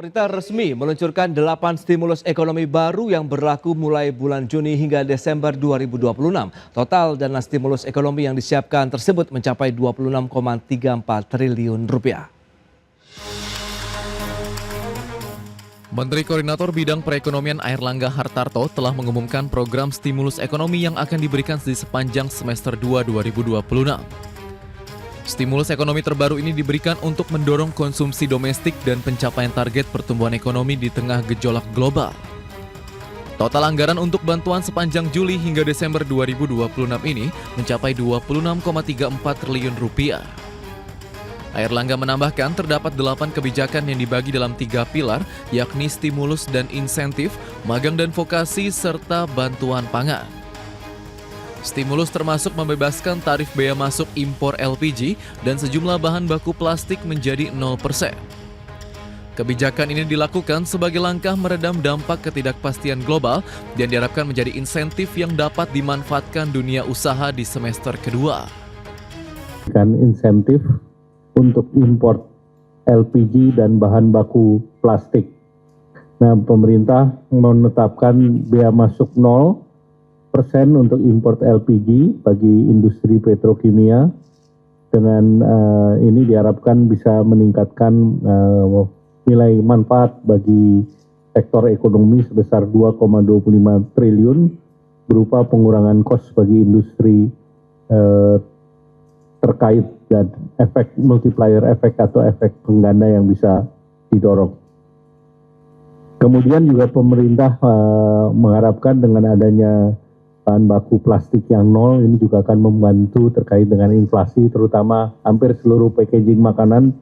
Pemerintah resmi meluncurkan 8 stimulus ekonomi baru yang berlaku mulai bulan Juni hingga Desember 2026. Total dana stimulus ekonomi yang disiapkan tersebut mencapai 26,34 triliun rupiah. Menteri Koordinator Bidang Perekonomian Airlangga Hartarto telah mengumumkan program stimulus ekonomi yang akan diberikan di sepanjang semester 2 2026. Stimulus ekonomi terbaru ini diberikan untuk mendorong konsumsi domestik dan pencapaian target pertumbuhan ekonomi di tengah gejolak global. Total anggaran untuk bantuan sepanjang Juli hingga Desember 2026 ini mencapai 26,34 triliun rupiah. Airlangga menambahkan terdapat 8 kebijakan yang dibagi dalam 3 pilar, yakni stimulus dan insentif, magang dan vokasi, serta bantuan pangan. Stimulus termasuk membebaskan tarif bea masuk impor LPG dan sejumlah bahan baku plastik menjadi 0%. Kebijakan ini dilakukan sebagai langkah meredam dampak ketidakpastian global dan diharapkan menjadi insentif yang dapat dimanfaatkan dunia usaha di semester kedua. Insentif untuk impor LPG dan bahan baku plastik. Nah, pemerintah menetapkan bea masuk 0% untuk impor LPG bagi industri petrokimia. Dengan ini diharapkan bisa meningkatkan nilai manfaat bagi sektor ekonomi sebesar 2,25 triliun berupa pengurangan kos bagi industri terkait dan efek multiplier efek atau efek pengganda yang bisa didorong. Kemudian juga pemerintah mengharapkan dengan adanya bahan baku plastik yang 0 ini juga akan membantu terkait dengan inflasi, terutama hampir seluruh packaging makanan.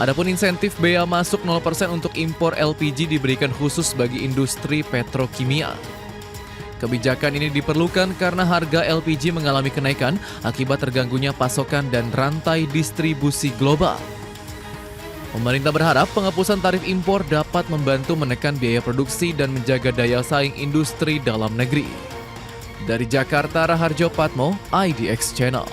Adapun insentif bea masuk 0% untuk impor LPG diberikan khusus bagi industri petrokimia. Kebijakan ini diperlukan karena harga LPG mengalami kenaikan akibat terganggunya pasokan dan rantai distribusi global. Pemerintah berharap penghapusan tarif impor dapat membantu menekan biaya produksi dan menjaga daya saing industri dalam negeri. Dari Jakarta, Raharjo Patmo, IDX Channel.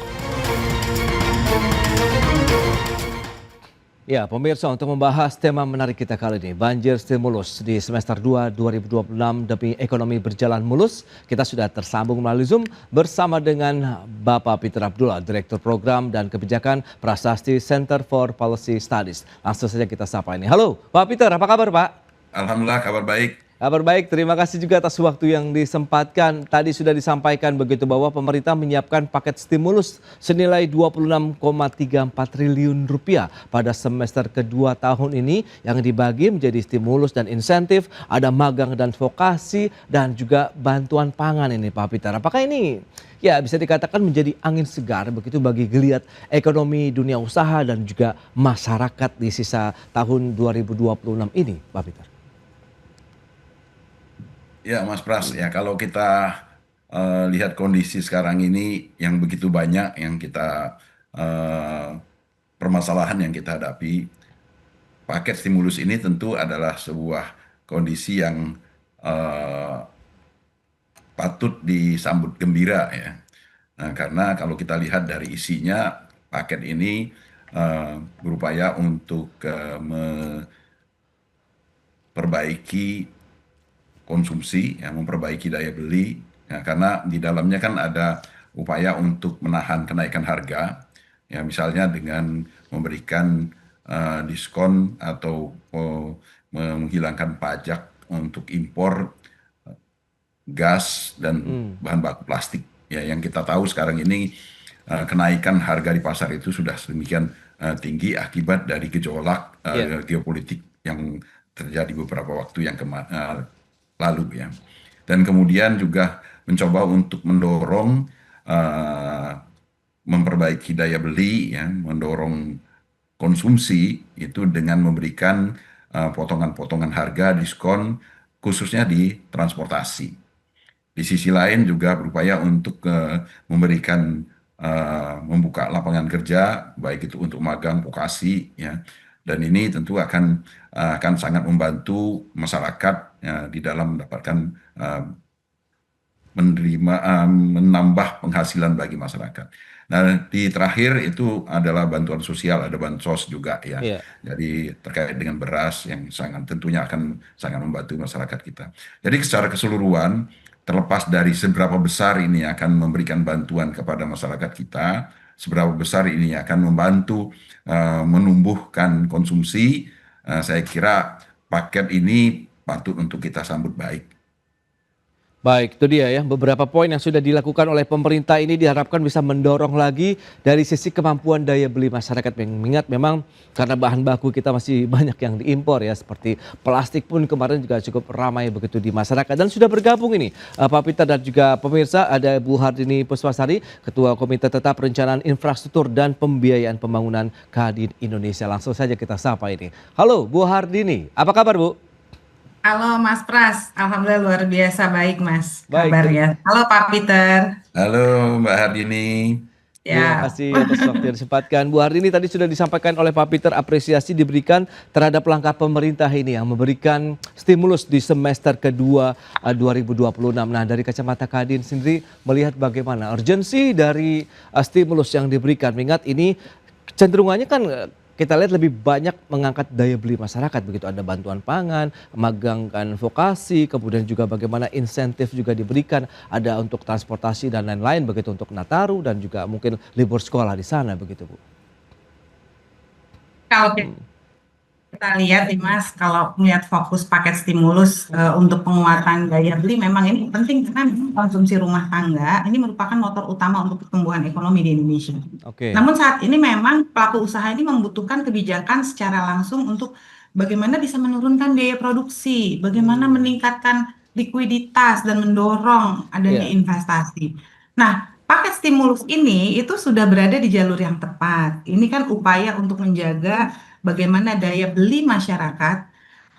Ya, pemirsa, untuk membahas tema menarik kita kali ini, banjir stimulus di semester 2 2026 demi ekonomi berjalan mulus, kita sudah tersambung melalui Zoom bersama dengan Bapak Peter Abdullah, Direktur Program dan Kebijakan Prasasti Center for Policy Studies. Langsung saja kita sapa ini. Halo, Pak Peter, apa kabar, Pak? Alhamdulillah, kabar baik. Kabar baik, terima kasih juga atas waktu yang disempatkan. Tadi sudah disampaikan begitu bahwa pemerintah menyiapkan paket stimulus senilai 26,34 triliun rupiah pada semester kedua tahun ini yang dibagi menjadi stimulus dan insentif, ada magang dan vokasi, dan juga bantuan pangan ini Pak Peter. Apakah ini ya bisa dikatakan menjadi angin segar begitu bagi geliat ekonomi dunia usaha dan juga masyarakat di sisa tahun 2026 ini Pak Peter? Ya Mas Pras, ya kalau kita lihat kondisi sekarang ini yang begitu banyak yang kita permasalahan yang kita hadapi, paket stimulus ini tentu adalah sebuah kondisi yang patut disambut gembira ya. Nah, karena kalau kita lihat dari isinya, paket ini berupaya untuk memperbaiki konsumsi, ya, memperbaiki daya beli, ya, karena di dalamnya kan ada upaya untuk menahan kenaikan harga, ya, misalnya dengan memberikan diskon atau menghilangkan pajak untuk impor gas dan bahan baku plastik, ya, yang kita tahu sekarang ini kenaikan harga di pasar itu sudah sedemikian tinggi akibat dari gejolak geopolitik yang terjadi beberapa waktu yang lalu ya. Dan kemudian juga mencoba untuk mendorong memperbaiki daya beli ya, mendorong konsumsi itu dengan memberikan potongan-potongan harga, diskon khususnya di transportasi. Di sisi lain juga berupaya untuk memberikan membuka lapangan kerja baik itu untuk magang, vokasi ya. Dan ini tentu akan sangat membantu masyarakat di dalam mendapatkan menambah penghasilan bagi masyarakat. Nah, di terakhir itu adalah bantuan sosial, ada bansos juga ya. Iya. Jadi terkait dengan beras yang sangat tentunya akan sangat membantu masyarakat kita. Jadi secara keseluruhan, terlepas dari seberapa besar ini akan memberikan bantuan kepada masyarakat kita, seberapa besar ini akan membantu menumbuhkan konsumsi, saya kira paket ini patut untuk kita sambut baik. Baik, itu dia ya, beberapa poin yang sudah dilakukan oleh pemerintah ini diharapkan bisa mendorong lagi dari sisi kemampuan daya beli masyarakat. Mengingat memang karena bahan baku kita masih banyak yang diimpor ya, seperti plastik pun kemarin juga cukup ramai begitu di masyarakat. Dan sudah bergabung ini Pak Peter dan juga pemirsa, ada Bu Hardini Puswasari, Ketua Komite Tetap Perencanaan Infrastruktur dan Pembiayaan Pembangunan Kadin Indonesia. Langsung saja kita sapa ini. Halo Bu Hardini, apa kabar Bu? Halo Mas Pras, Alhamdulillah luar biasa baik Mas Baik, kabarnya. Halo Pak Peter. Halo Mbak Hardini. Terima Ya, kasih atas waktu yang disempatkan. Bu Hardini, tadi sudah disampaikan oleh Pak Peter, apresiasi diberikan terhadap langkah pemerintah ini yang memberikan stimulus di semester kedua 2026. Nah, dari kacamata Kadin sendiri melihat bagaimana urgensi dari stimulus yang diberikan. Mengingat ini cenderungannya kan kita lihat lebih banyak mengangkat daya beli masyarakat begitu, ada bantuan pangan, magangkan vokasi, kemudian juga bagaimana insentif juga diberikan, ada untuk transportasi dan lain-lain begitu untuk Nataru dan juga mungkin libur sekolah di sana begitu Bu. kalau kita lihat nih Mas, kalau melihat fokus paket stimulus untuk penguatan daya beli memang ini penting karena memang konsumsi rumah tangga ini merupakan motor utama untuk pertumbuhan ekonomi di Indonesia. Oke. Namun saat ini memang pelaku usaha ini membutuhkan kebijakan secara langsung untuk bagaimana bisa menurunkan biaya produksi, bagaimana meningkatkan likuiditas dan mendorong adanya Iya. investasi. Nah, paket stimulus ini itu sudah berada di jalur yang tepat. Ini kan upaya untuk menjaga bagaimana daya beli masyarakat,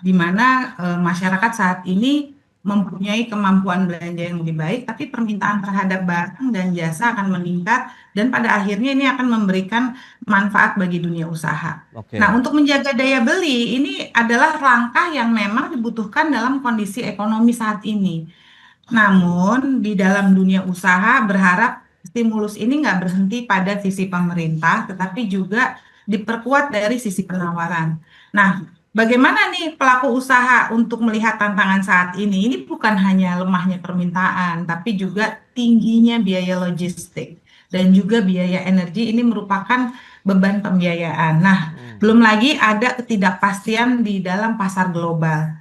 di mana masyarakat saat ini mempunyai kemampuan belanja yang lebih baik, tapi permintaan terhadap barang dan jasa akan meningkat, dan pada akhirnya ini akan memberikan manfaat bagi dunia usaha. Oke. Nah, untuk menjaga daya beli, ini adalah langkah yang memang dibutuhkan dalam kondisi ekonomi saat ini. Namun, di dalam dunia usaha berharap stimulus ini nggak berhenti pada sisi pemerintah, tetapi juga diperkuat dari sisi penawaran. Nah, bagaimana nih pelaku usaha untuk melihat tantangan saat ini? Ini bukan hanya lemahnya permintaan, tapi juga tingginya biaya logistik dan juga biaya energi ini merupakan beban pembiayaan. Nah, belum lagi ada ketidakpastian di dalam pasar global.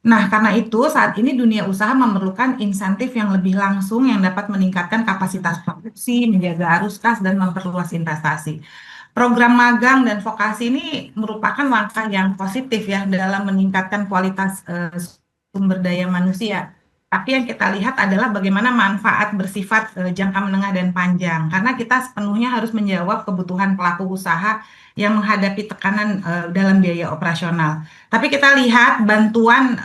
Nah, karena itu saat ini dunia usaha memerlukan insentif yang lebih langsung yang dapat meningkatkan kapasitas produksi, menjaga arus kas, dan memperluas investasi. Program magang dan vokasi ini merupakan langkah yang positif ya dalam meningkatkan kualitas sumber daya manusia. Tapi yang kita lihat adalah bagaimana manfaat bersifat jangka menengah dan panjang. Karena kita sepenuhnya harus menjawab kebutuhan pelaku usaha yang menghadapi tekanan dalam biaya operasional. Tapi kita lihat bantuan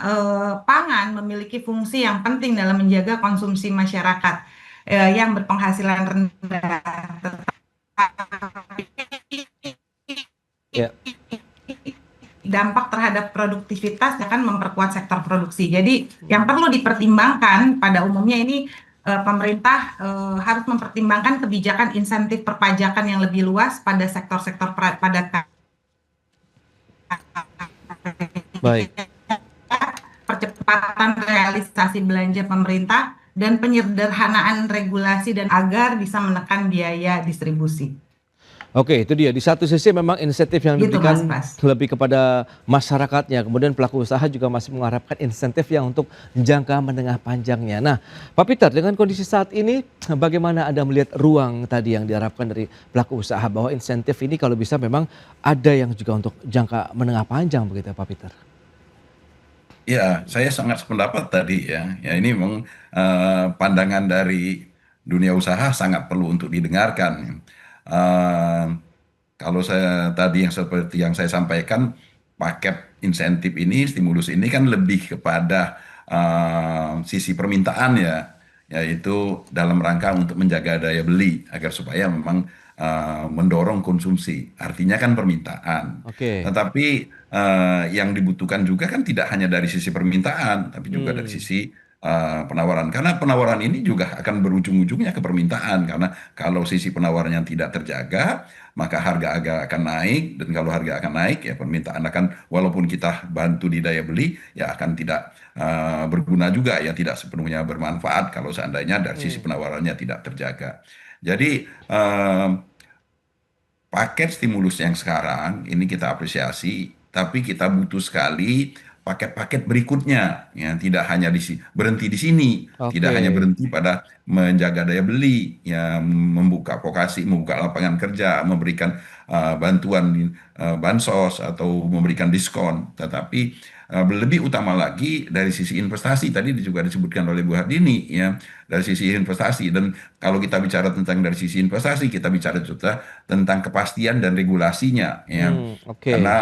pangan memiliki fungsi yang penting dalam menjaga konsumsi masyarakat yang berpenghasilan rendah. Ya. Dampak terhadap produktivitas akan memperkuat sektor produksi. Jadi yang perlu dipertimbangkan pada umumnya ini pemerintah harus mempertimbangkan kebijakan insentif perpajakan yang lebih luas pada sektor-sektor padat Baik. percepatan realisasi belanja pemerintah dan penyederhanaan regulasi dan agar bisa menekan biaya distribusi. Oke, itu dia. Di satu sisi memang insentif yang Gitu, diberikan Mas Pras. lebih kepada masyarakatnya. Kemudian pelaku usaha juga masih mengharapkan insentif yang untuk jangka menengah panjangnya. Nah, Pak Peter, dengan kondisi saat ini, bagaimana Anda melihat ruang tadi yang diharapkan dari pelaku usaha bahwa insentif ini kalau bisa memang ada yang juga untuk jangka menengah panjang begitu, Pak Peter? Ya, saya sangat sependapat tadi ya. Ya ini memang pandangan dari dunia usaha sangat perlu untuk didengarkan. Eh, Kalau saya tadi yang seperti yang saya sampaikan, paket insentif ini, stimulus ini kan lebih kepada sisi permintaan ya, yaitu dalam rangka untuk menjaga daya beli agar supaya memang mendorong konsumsi. Artinya kan permintaan. Oke. Tetapi yang dibutuhkan juga kan tidak hanya dari sisi permintaan, tapi juga dari sisi penawaran. Karena penawaran ini juga akan berujung-ujungnya ke permintaan. Karena kalau sisi penawarannya tidak terjaga, maka harga akan naik. Dan kalau harga akan naik, ya permintaan akan, walaupun kita bantu di daya beli, ya akan tidak berguna juga, ya tidak sepenuhnya bermanfaat kalau seandainya dari sisi penawarannya tidak terjaga. Jadi paket stimulus yang sekarang ini kita apresiasi, tapi kita butuh sekali paket-paket berikutnya, ya tidak hanya berhenti di sini, tidak hanya Oke. berhenti pada menjaga daya beli, ya membuka vokasi, membuka lapangan kerja, memberikan bantuan bansos atau memberikan diskon, tetapi lebih utama lagi dari sisi investasi tadi juga disebutkan oleh Bu Hardini, ya dari sisi investasi. Dan kalau kita bicara tentang dari sisi investasi, kita bicara juga tentang kepastian dan regulasinya, ya Oke. karena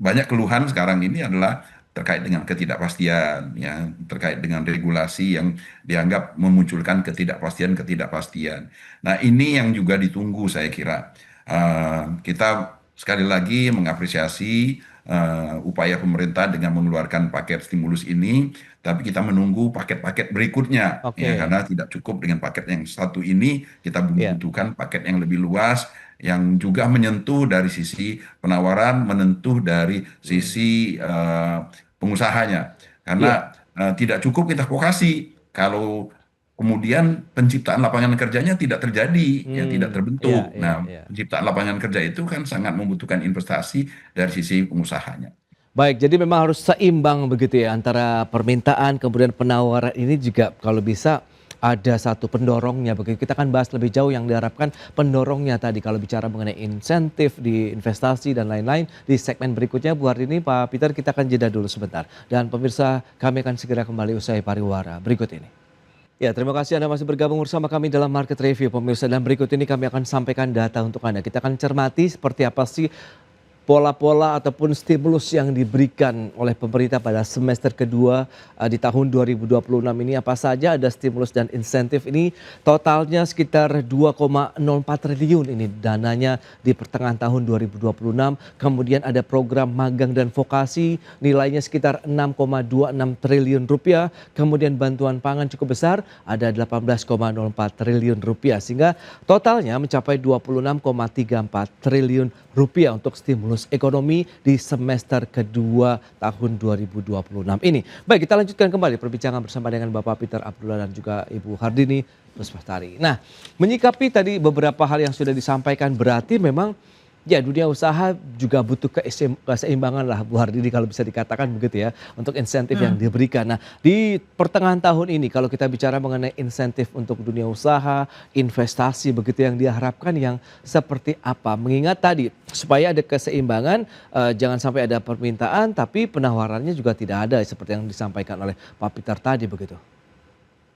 banyak keluhan sekarang ini adalah terkait dengan ketidakpastian, ya terkait dengan regulasi yang dianggap memunculkan ketidakpastian. Nah, ini yang juga ditunggu saya kira. Kita sekali lagi mengapresiasi upaya pemerintah dengan mengeluarkan paket stimulus ini, tapi kita menunggu paket-paket berikutnya, ya Oke. karena tidak cukup dengan paket yang satu ini, kita Ya. membutuhkan paket yang lebih luas, yang juga menyentuh dari sisi penawaran, menentuh dari sisi pengusahanya. Iya. Karena tidak cukup kita vokasi kalau kemudian penciptaan lapangan kerjanya tidak terjadi, ya tidak Iya, terbentuk. iya, Nah, iya. penciptaan lapangan kerja itu kan sangat membutuhkan investasi dari sisi pengusahanya. Baik, jadi memang harus seimbang begitu ya antara permintaan kemudian penawaran ini juga kalau bisa ada satu pendorongnya begitu. Kita akan bahas lebih jauh yang diharapkan pendorongnya tadi kalau bicara mengenai insentif di investasi dan lain-lain di segmen berikutnya. Bu Hardini, Pak Peter, kita akan jeda dulu sebentar. Dan pemirsa, kami akan segera kembali usai pariwara berikut ini. Ya, terima kasih Anda masih bergabung bersama kami dalam Market Review pemirsa, dan berikut ini kami akan sampaikan data untuk Anda. Kita akan cermati seperti apa sih pola-pola ataupun stimulus yang diberikan oleh pemerintah pada semester kedua di tahun 2026 ini. Apa saja ada stimulus dan insentif ini, totalnya sekitar 2,04 triliun ini dananya di pertengahan tahun 2026. Kemudian ada program magang dan vokasi nilainya sekitar 6,26 triliun rupiah. Kemudian bantuan pangan cukup besar ada 18,04 triliun rupiah, sehingga totalnya mencapai 26,34 triliun rupiah untuk stimulus ekonomi di semester kedua tahun 2026 ini. Baik, kita lanjutkan kembali perbincangan bersama dengan Bapak Peter Abdullah dan juga Ibu Hardini Rusmastari. Nah, menyikapi tadi beberapa hal yang sudah disampaikan, berarti memang ya dunia usaha juga butuh keseimbangan lah Bu Hardini kalau bisa dikatakan begitu ya untuk insentif yang diberikan. Nah, di pertengahan tahun ini kalau kita bicara mengenai insentif untuk dunia usaha, investasi begitu yang diharapkan yang seperti apa? Mengingat tadi supaya ada keseimbangan, jangan sampai ada permintaan tapi penawarannya juga tidak ada seperti yang disampaikan oleh Pak Peter tadi begitu.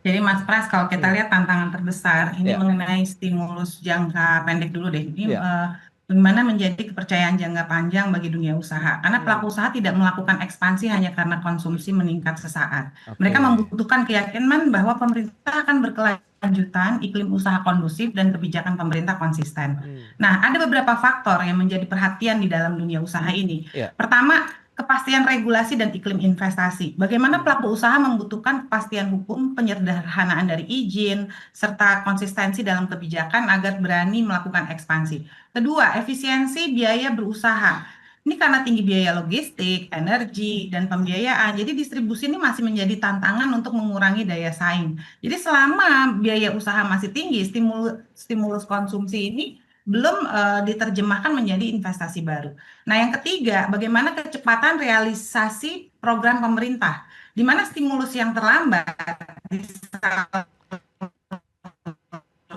Jadi Mas Pras, kalau kita lihat tantangan terbesar ini Ya, mengenai stimulus jangka pendek dulu deh. Ini ya. bagaimana menjadi kepercayaan jangka panjang bagi dunia usaha. Karena pelaku usaha tidak melakukan ekspansi hanya karena konsumsi meningkat sesaat. Mereka Oke. membutuhkan keyakinan bahwa pemerintah akan berkelanjutan, iklim usaha kondusif, dan kebijakan pemerintah konsisten. Nah, ada beberapa faktor yang menjadi perhatian di dalam dunia usaha ini. Ya. Pertama, kepastian regulasi dan iklim investasi. Bagaimana pelaku usaha membutuhkan kepastian hukum, penyederhanaan dari izin, serta konsistensi dalam kebijakan agar berani melakukan ekspansi. Kedua, efisiensi biaya berusaha. Ini karena tinggi biaya logistik, energi, dan pembiayaan. Jadi distribusi ini masih menjadi tantangan untuk mengurangi daya saing. Jadi selama biaya usaha masih tinggi, stimulus konsumsi ini belum diterjemahkan menjadi investasi baru. Nah, yang ketiga, bagaimana kecepatan realisasi program pemerintah, di mana stimulus yang terlambat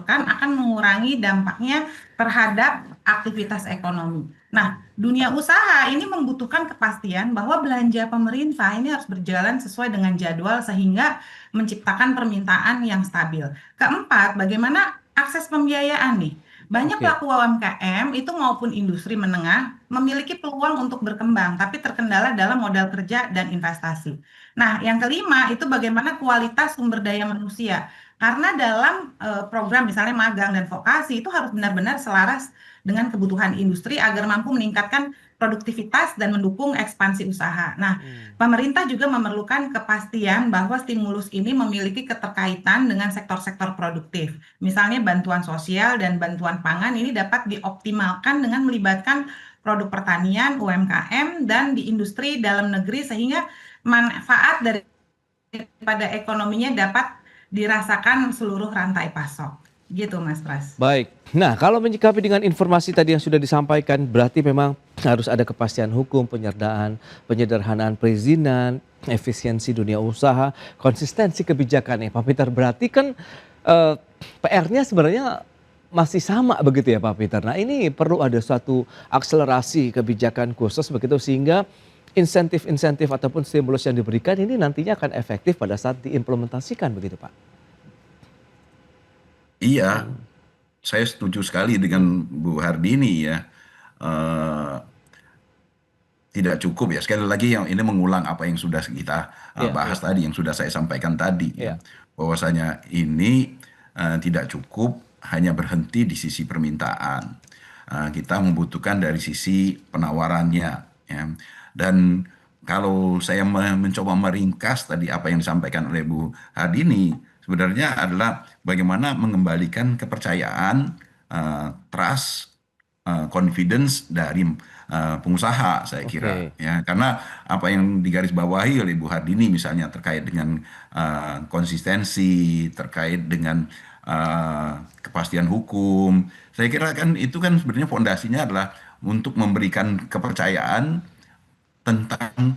akan mengurangi dampaknya terhadap aktivitas ekonomi. Nah, dunia usaha ini membutuhkan kepastian bahwa belanja pemerintah ini harus berjalan sesuai dengan jadwal sehingga menciptakan permintaan yang stabil. Keempat, bagaimana akses pembiayaan nih? Banyak Oke. pelaku UMKM itu maupun industri menengah memiliki peluang untuk berkembang, tapi terkendala dalam modal kerja dan investasi. Nah, yang kelima itu bagaimana kualitas sumber daya manusia. Karena dalam program misalnya magang dan vokasi itu harus benar-benar selaras dengan kebutuhan industri agar mampu meningkatkan produktivitas dan mendukung ekspansi usaha. Nah, pemerintah juga memerlukan kepastian bahwa stimulus ini memiliki keterkaitan dengan sektor-sektor produktif. Misalnya bantuan sosial dan bantuan pangan ini dapat dioptimalkan dengan melibatkan produk pertanian, UMKM, dan di industri dalam negeri sehingga manfaat daripada ekonominya dapat dirasakan seluruh rantai pasok. Gitu, Mas Pras. Baik. Nah, kalau menyikapi dengan informasi tadi yang sudah disampaikan, berarti memang harus ada kepastian hukum, penyederhanaan perizinan, efisiensi dunia usaha, konsistensi kebijakan ya Pak Peter. Berarti kan PR-nya sebenarnya masih sama begitu ya Pak Peter. Nah, ini perlu ada suatu akselerasi kebijakan khusus begitu sehingga insentif-insentif ataupun stimulus yang diberikan ini nantinya akan efektif pada saat diimplementasikan begitu Pak. Iya, saya setuju sekali dengan Bu Hardini ya. Eh, Tidak cukup ya. Sekali lagi yang ini mengulang apa yang sudah kita Iya, bahas tadi, yang sudah saya sampaikan tadi ya. iya. Bahwasanya ini tidak cukup hanya berhenti di sisi permintaan. Kita membutuhkan dari sisi penawarannya ya. Dan kalau saya mencoba meringkas tadi apa yang disampaikan oleh Bu Hardini, sebenarnya adalah bagaimana mengembalikan kepercayaan, trust, confidence dari pengusaha, saya kira Oke. ya, karena apa yang digarisbawahi oleh Bu Hardini misalnya terkait dengan konsistensi, terkait dengan kepastian hukum, saya kira kan itu kan sebenarnya fondasinya adalah untuk memberikan kepercayaan tentang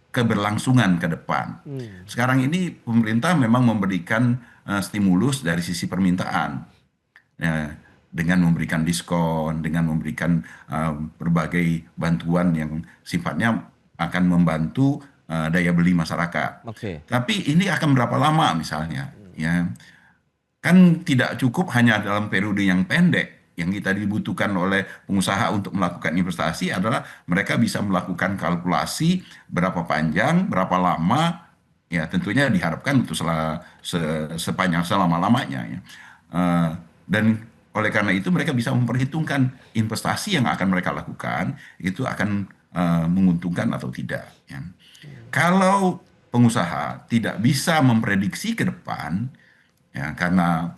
keberlangsungan ke depan. Sekarang ini pemerintah memang memberikan stimulus dari sisi permintaan. Ya, dengan memberikan diskon, dengan memberikan berbagai bantuan yang sifatnya akan membantu daya beli masyarakat. Oke. Tapi ini akan berapa lama misalnya? Ya, kan tidak cukup hanya dalam periode yang pendek. Yang kita dibutuhkan oleh pengusaha untuk melakukan investasi adalah mereka bisa melakukan kalkulasi berapa panjang, berapa lama, ya tentunya diharapkan itu sepanjang selama-lamanya ya. Dan oleh karena itu mereka bisa memperhitungkan investasi yang akan mereka lakukan itu akan menguntungkan atau tidak ya. Kalau pengusaha tidak bisa memprediksi ke depan ya, karena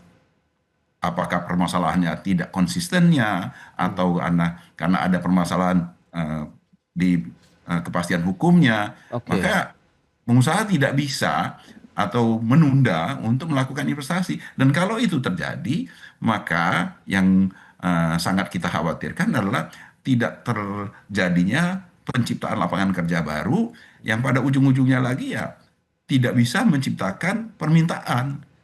apakah permasalahannya tidak konsistennya atau karena ada permasalahan di kepastian hukumnya, Oke. maka pengusaha tidak bisa atau menunda untuk melakukan investasi. Dan kalau itu terjadi, maka yang sangat kita khawatirkan adalah tidak terjadinya penciptaan lapangan kerja baru yang pada ujung-ujungnya lagi ya tidak bisa menciptakan permintaan.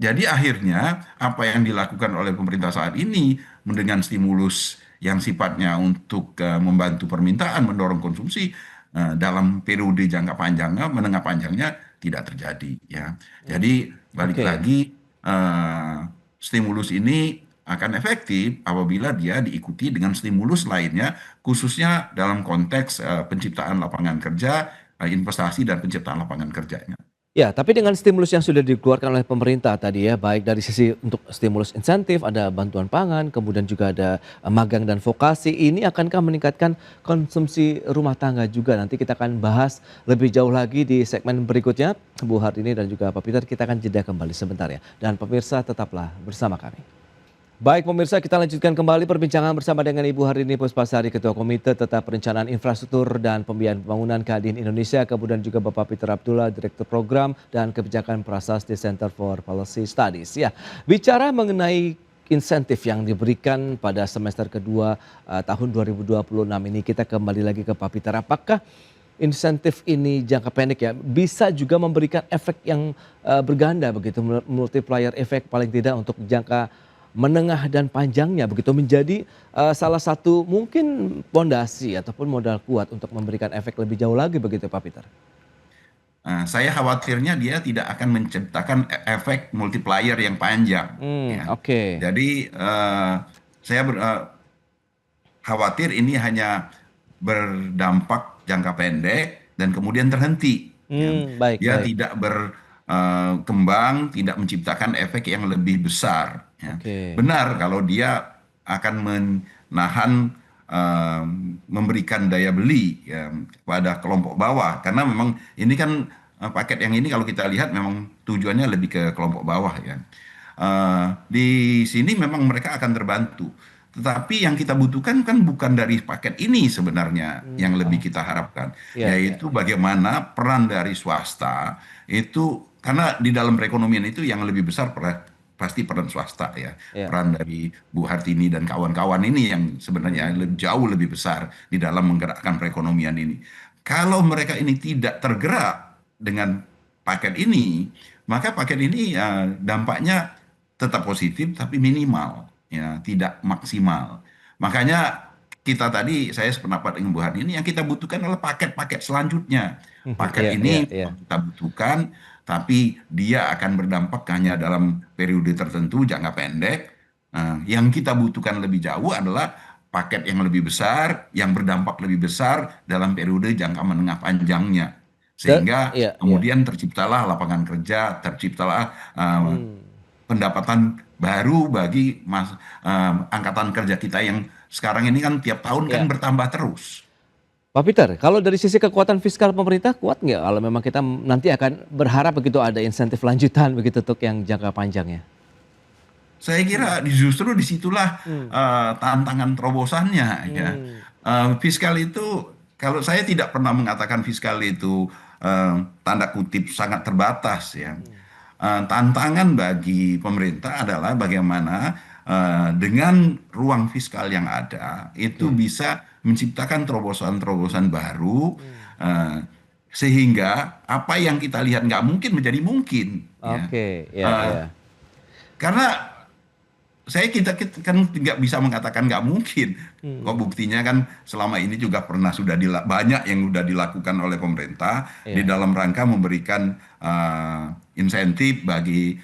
Jadi akhirnya apa yang dilakukan oleh pemerintah saat ini dengan stimulus yang sifatnya untuk membantu permintaan, mendorong konsumsi dalam periode jangka panjangnya, menengah panjangnya tidak terjadi ya. Jadi balik Oke. lagi stimulus ini akan efektif apabila dia diikuti dengan stimulus lainnya, khususnya dalam konteks penciptaan lapangan kerja, investasi dan penciptaan lapangan kerjanya. Ya, tapi dengan stimulus yang sudah dikeluarkan oleh pemerintah tadi ya, baik dari sisi untuk stimulus insentif, ada bantuan pangan, kemudian juga ada magang dan vokasi, ini akankah meningkatkan konsumsi rumah tangga juga? Nanti kita akan bahas lebih jauh lagi di segmen berikutnya. Bu Hardini dan juga Pak Peter, kita akan jeda kembali sebentar ya. Dan pemirsa tetaplah bersama kami. Baik pemirsa, kita lanjutkan kembali perbincangan bersama dengan Ibu Hardini Puspasari, Ketua Komite Tetap Perencanaan Infrastruktur dan Pembiayaan Pembangunan Kadin Indonesia, kemudian juga Bapak Peter Abdullah, Direktur Program dan Kebijakan Prasasti Center for Policy Studies. Ya, bicara mengenai insentif yang diberikan pada semester kedua tahun 2026 ini, kita kembali lagi ke Pak Peter. Apakah insentif ini jangka pendek ya bisa juga memberikan efek yang berganda begitu, multiplier efek paling tidak untuk jangka menengah dan panjangnya begitu menjadi salah satu mungkin pondasi ataupun modal kuat untuk memberikan efek lebih jauh lagi begitu Pak Peter? Saya khawatirnya dia tidak akan menciptakan efek multiplier yang panjang. Ya. Oke. Jadi saya khawatir ini hanya berdampak jangka pendek dan kemudian terhenti. Ya. Baik, Dia baik. tidak kembang, tidak menciptakan efek yang lebih besar. Ya. Oke. Benar kalau dia akan menahan eh, memberikan daya beli ya, kepada kelompok bawah, karena memang ini kan paket yang ini kalau kita lihat memang tujuannya lebih ke kelompok bawah ya. Di sini memang mereka akan terbantu. Tetapi yang kita butuhkan kan bukan dari paket ini sebenarnya yang lebih kita harapkan, Iya, iya, yaitu bagaimana peran dari swasta itu, karena di dalam perekonomian itu yang lebih besar pasti peran swasta ya. iya. Peran dari Bu Hartini dan kawan-kawan ini yang sebenarnya jauh lebih besar di dalam menggerakkan perekonomian ini. Kalau mereka ini tidak tergerak dengan paket ini, maka paket ini dampaknya tetap positif tapi minimal, ya, tidak maksimal. Makanya kita tadi, saya sependapat dengan Bu Hartini, yang kita butuhkan adalah paket-paket selanjutnya. Paket Iya, iya, ini iya. kita butuhkan, tapi dia akan berdampak hanya dalam periode tertentu, jangka pendek. Yang kita butuhkan lebih jauh adalah paket yang lebih besar, yang berdampak lebih besar dalam periode jangka menengah panjangnya. Sehingga Iya, iya. kemudian terciptalah lapangan kerja, terciptalah Hmm. pendapatan baru bagi angkatan kerja kita yang sekarang ini kan tiap tahun kan Iya. bertambah terus. Pak Peter, kalau dari sisi kekuatan fiskal pemerintah kuat nggak kalau memang kita nanti akan berharap begitu ada insentif lanjutan begitu untuk yang jangka panjangnya? Saya kira justru disitulah tantangan terobosannya ya. Hmm. Fiskal itu, kalau saya tidak pernah mengatakan fiskal itu tanda kutip sangat terbatas ya. Tantangan bagi pemerintah adalah bagaimana dengan ruang fiskal yang ada itu Oke. bisa menciptakan terobosan-terobosan baru, eh, sehingga apa yang kita lihat nggak mungkin menjadi mungkin ya. Oke, ya, Eh, ya. karena kita kan nggak bisa mengatakan nggak mungkin. Kok buktinya kan selama ini juga pernah sudah banyak yang sudah dilakukan oleh pemerintah di Iya. dalam rangka memberikan insentif bagi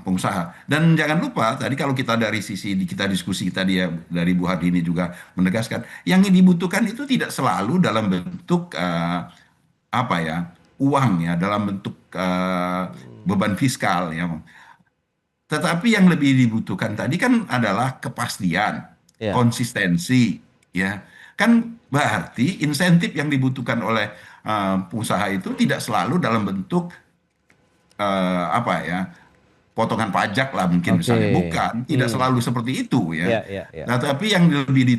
pengusaha. Dan jangan lupa tadi kalau kita dari sisi kita diskusi tadi ya, dari Bu Hardini juga menegaskan yang dibutuhkan itu tidak selalu dalam bentuk apa ya, uang ya, dalam bentuk beban fiskal ya. Tetapi yang lebih dibutuhkan tadi kan adalah kepastian, Ya. konsistensi, ya. Kan berarti insentif yang dibutuhkan oleh pengusaha itu tidak selalu dalam bentuk apa ya, potongan pajak lah mungkin Oke. misalnya. Bukan, tidak selalu seperti itu ya. Ya, ya, ya. Nah, tapi yang lebih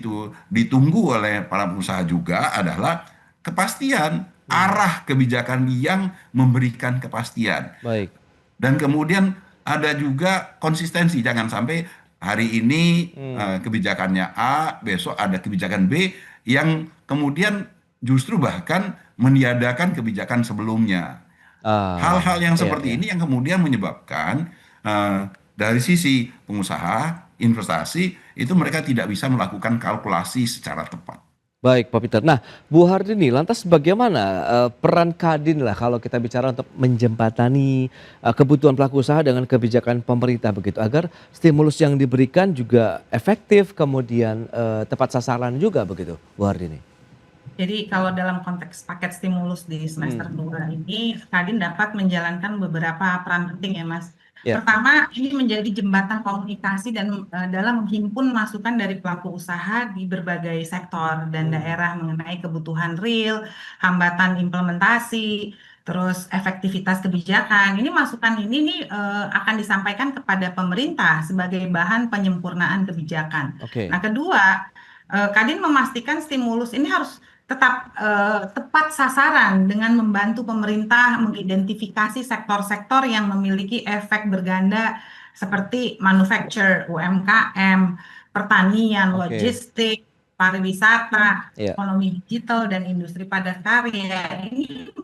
ditunggu oleh para pengusaha juga adalah kepastian, arah kebijakan yang memberikan kepastian. Baik. Dan kemudian ada juga konsistensi, jangan sampai hari ini kebijakannya A, besok ada kebijakan B yang kemudian justru bahkan meniadakan kebijakan sebelumnya. Ah, Hal-hal yang iya, seperti iya. ini yang kemudian menyebabkan dari sisi pengusaha, investasi, itu mereka tidak bisa melakukan kalkulasi secara tepat. Baik, Pak Peter. Nah, Bu Hardini, lantas bagaimana peran Kadin lah kalau kita bicara untuk menjembatani kebutuhan pelaku usaha dengan kebijakan pemerintah begitu agar stimulus yang diberikan juga efektif kemudian tepat sasaran juga begitu, Bu Hardini. Jadi kalau dalam konteks paket stimulus di semester 2 ini, Kadin dapat menjalankan beberapa peran penting ya, Mas. Ya. Pertama, ini menjadi jembatan komunikasi dan dalam menghimpun masukan dari pelaku usaha di berbagai sektor dan daerah mengenai kebutuhan real, hambatan implementasi, terus efektivitas kebijakan. Ini masukan ini nih akan disampaikan kepada pemerintah sebagai bahan penyempurnaan kebijakan. Oke. Nah, kedua, Kadin memastikan stimulus ini harus tetap tepat sasaran dengan membantu pemerintah mengidentifikasi sektor-sektor yang memiliki efek berganda seperti manufacture, UMKM, pertanian, Oke. logistik, pariwisata, Iya. ekonomi digital, dan industri padat karya. Ini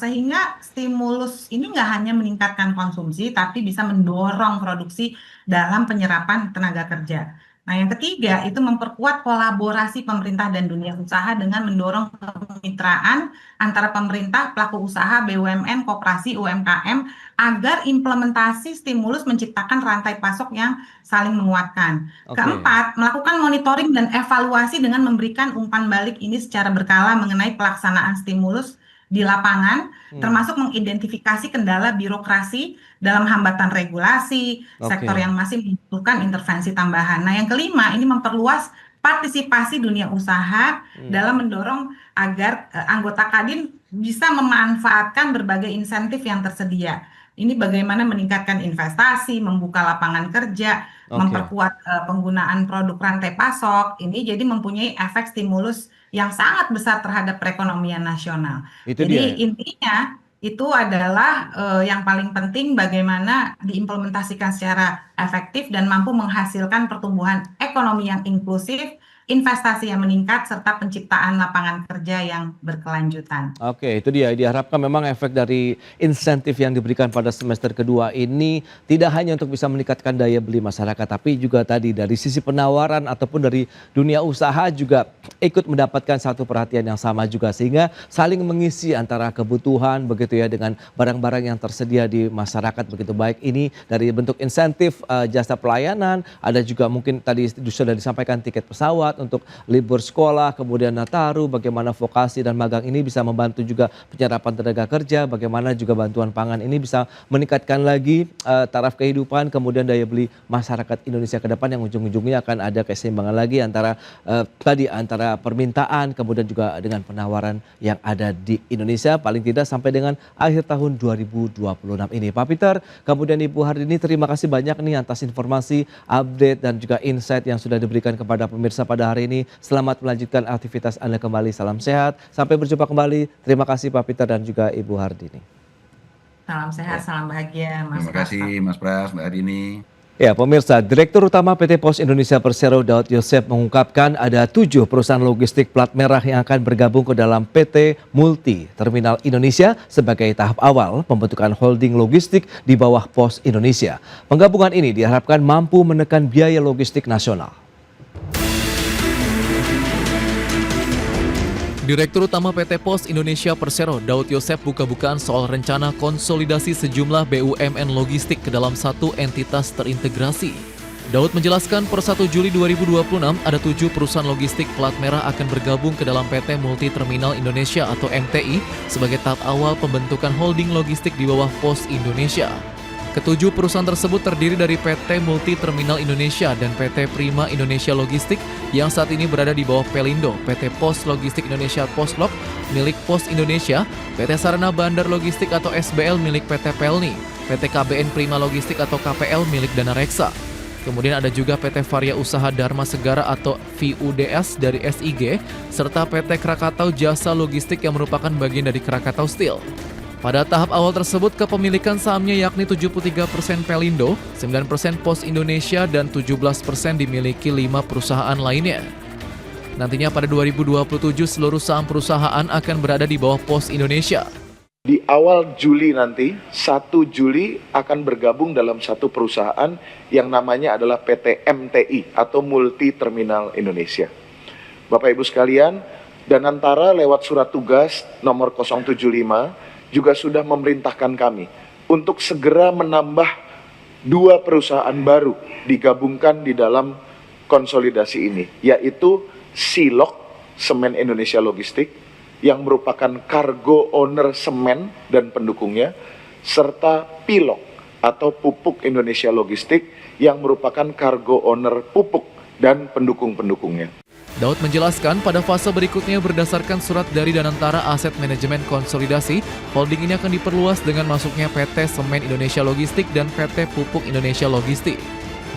sehingga stimulus ini nggak hanya meningkatkan konsumsi, tapi bisa mendorong produksi dalam penyerapan tenaga kerja. Nah, yang ketiga itu memperkuat kolaborasi pemerintah dan dunia usaha dengan mendorong kemitraan antara pemerintah, pelaku usaha, BUMN, koperasi, UMKM, agar implementasi stimulus menciptakan rantai pasok yang saling menguatkan. Oke. Keempat, melakukan monitoring dan evaluasi dengan memberikan umpan balik ini secara berkala mengenai pelaksanaan stimulus di lapangan, termasuk mengidentifikasi kendala birokrasi dalam hambatan regulasi, sektor Oke. yang masih membutuhkan intervensi tambahan. Nah, yang kelima, ini memperluas partisipasi dunia usaha dalam mendorong agar anggota Kadin bisa memanfaatkan berbagai insentif yang tersedia. Ini bagaimana meningkatkan investasi, membuka lapangan kerja, Oke. memperkuat penggunaan produk rantai pasok. Ini jadi mempunyai efek stimulus yang sangat besar terhadap perekonomian nasional. Itu dia ya. Jadi intinya itu adalah yang paling penting bagaimana diimplementasikan secara efektif dan mampu menghasilkan pertumbuhan ekonomi yang inklusif, investasi yang meningkat, serta penciptaan lapangan kerja yang berkelanjutan. Oke, itu dia. Diharapkan memang efek dari insentif yang diberikan pada semester kedua ini tidak hanya untuk bisa meningkatkan daya beli masyarakat, tapi juga tadi dari sisi penawaran ataupun dari dunia usaha juga ikut mendapatkan satu perhatian yang sama juga, sehingga saling mengisi antara kebutuhan begitu ya dengan barang-barang yang tersedia di masyarakat begitu, baik ini dari bentuk insentif jasa pelayanan, ada juga mungkin tadi sudah disampaikan tiket pesawat untuk libur sekolah, kemudian Nataru, bagaimana vokasi dan magang ini bisa membantu juga penyerapan tenaga kerja, bagaimana juga bantuan pangan ini bisa meningkatkan lagi taraf kehidupan, kemudian daya beli masyarakat Indonesia ke depan yang ujung-ujungnya akan ada keseimbangan lagi antara antara permintaan kemudian juga dengan penawaran yang ada di Indonesia paling tidak sampai dengan akhir tahun 2026 ini. Pak Peter, kemudian Ibu Hardini, terima kasih banyak nih atas informasi, update dan juga insight yang sudah diberikan kepada pemirsa pada hari ini. Selamat melanjutkan aktivitas Anda kembali. Salam sehat. Sampai berjumpa kembali. Terima kasih Pak Peter dan juga Ibu Hardini. Salam sehat, salam bahagia, Mas Terima kasih Mas Pras, Mbak Dini. Ya pemirsa, Direktur Utama PT Pos Indonesia Persero Daud Yosef mengungkapkan ada 7 perusahaan logistik plat merah yang akan bergabung ke dalam PT Multi Terminal Indonesia sebagai tahap awal pembentukan holding logistik di bawah Pos Indonesia. Penggabungan ini diharapkan mampu menekan biaya logistik nasional. Direktur Utama PT Pos Indonesia Persero Daud Yosef buka-bukaan soal rencana konsolidasi sejumlah BUMN logistik ke dalam satu entitas terintegrasi. Daud menjelaskan per 1 Juli 2026 ada 7 perusahaan logistik plat merah akan bergabung ke dalam PT Multi Terminal Indonesia atau MTI sebagai tahap awal pembentukan holding logistik di bawah Pos Indonesia. Ketujuh perusahaan tersebut terdiri dari PT Multi Terminal Indonesia dan PT Prima Indonesia Logistik yang saat ini berada di bawah Pelindo, PT Pos Logistik Indonesia Poslog milik Pos Indonesia, PT Sarana Bandar Logistik atau SBL milik PT Pelni, PT KBN Prima Logistik atau KPL milik Dana Reksa. Kemudian ada juga PT Varia Usaha Dharma Segara atau VUDS dari SIG, serta PT Krakatau Jasa Logistik yang merupakan bagian dari Krakatau Steel. Pada tahap awal tersebut, kepemilikan sahamnya yakni 73% Pelindo, 9% Pos Indonesia, dan 17% dimiliki 5 perusahaan lainnya. Nantinya pada 2027 seluruh saham perusahaan akan berada di bawah Pos Indonesia. Di awal Juli nanti, 1 Juli akan bergabung dalam satu perusahaan yang namanya adalah PT MTI atau Multi Terminal Indonesia. Bapak Ibu sekalian, Danantara lewat surat tugas nomor 075 juga sudah memerintahkan kami untuk segera menambah 2 perusahaan baru digabungkan di dalam konsolidasi ini, yaitu Silog Semen Indonesia Logistik yang merupakan cargo owner semen dan pendukungnya, serta Pilog atau Pupuk Indonesia Logistik yang merupakan cargo owner pupuk dan pendukung-pendukungnya. Daud menjelaskan pada fase berikutnya berdasarkan surat dari Danantara Aset Manajemen Konsolidasi, holding ini akan diperluas dengan masuknya PT Semen Indonesia Logistik dan PT Pupuk Indonesia Logistik.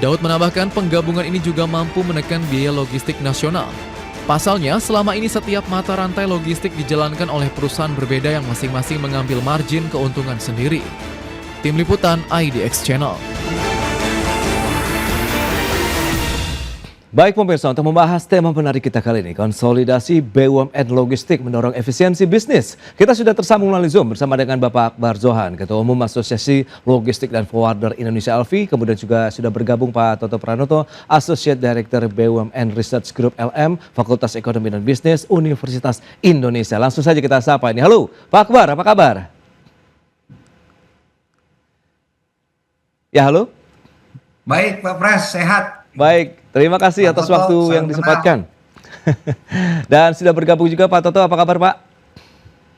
Daud menambahkan penggabungan ini juga mampu menekan biaya logistik nasional. Pasalnya, selama ini setiap mata rantai logistik dijalankan oleh perusahaan berbeda yang masing-masing mengambil margin keuntungan sendiri. Tim Liputan IDX Channel. Baik pemirsa, untuk membahas tema menarik kita kali ini, konsolidasi BUMN logistik mendorong efisiensi bisnis. Kita sudah tersambung melalui Zoom bersama dengan Bapak Akbar Zohan, Ketua Umum Asosiasi Logistik dan Forwarder Indonesia Alfi. Kemudian juga sudah bergabung Pak Toto Pranoto, Associate Director BUMN Research Group LM, Fakultas Ekonomi dan Bisnis, Universitas Indonesia. Langsung saja kita sapa ini. Halo Pak Akbar, apa kabar? Ya halo. Baik Pak Pras, sehat. Baik, terima kasih Pak atas Toto, waktu salam yang disempatkan. Dan sudah bergabung juga Pak Toto, apa kabar Pak?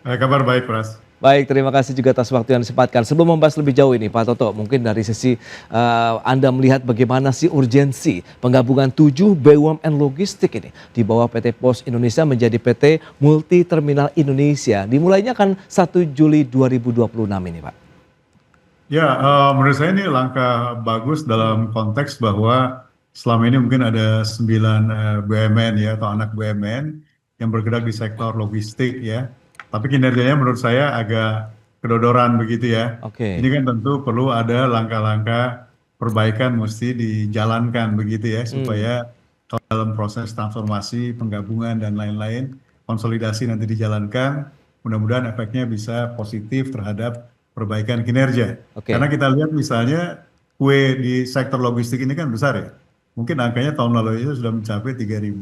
Kabar baik, Pras. Baik, terima kasih juga atas waktu yang disempatkan. Sebelum membahas lebih jauh ini, Pak Toto, mungkin dari sisi Anda melihat bagaimana sih urgensi penggabungan 7 BUMN logistik ini di bawah PT Pos Indonesia menjadi PT Multi Terminal Indonesia. Dimulainya kan 1 Juli 2026 ini, Pak. Ya, menurut saya ini langkah bagus dalam konteks bahwa selama ini mungkin ada 9 BUMN ya atau anak BUMN yang bergerak di sektor logistik ya. Tapi kinerjanya menurut saya agak kedodoran begitu ya. Oke. Ini kan tentu perlu ada langkah-langkah perbaikan mesti dijalankan begitu ya supaya kalau dalam proses transformasi, penggabungan dan lain-lain, konsolidasi nanti dijalankan, mudah-mudahan efeknya bisa positif terhadap perbaikan kinerja. Oke. Karena kita lihat misalnya kue di sektor logistik ini kan besar ya. Mungkin angkanya tahun lalu itu sudah mencapai 3.000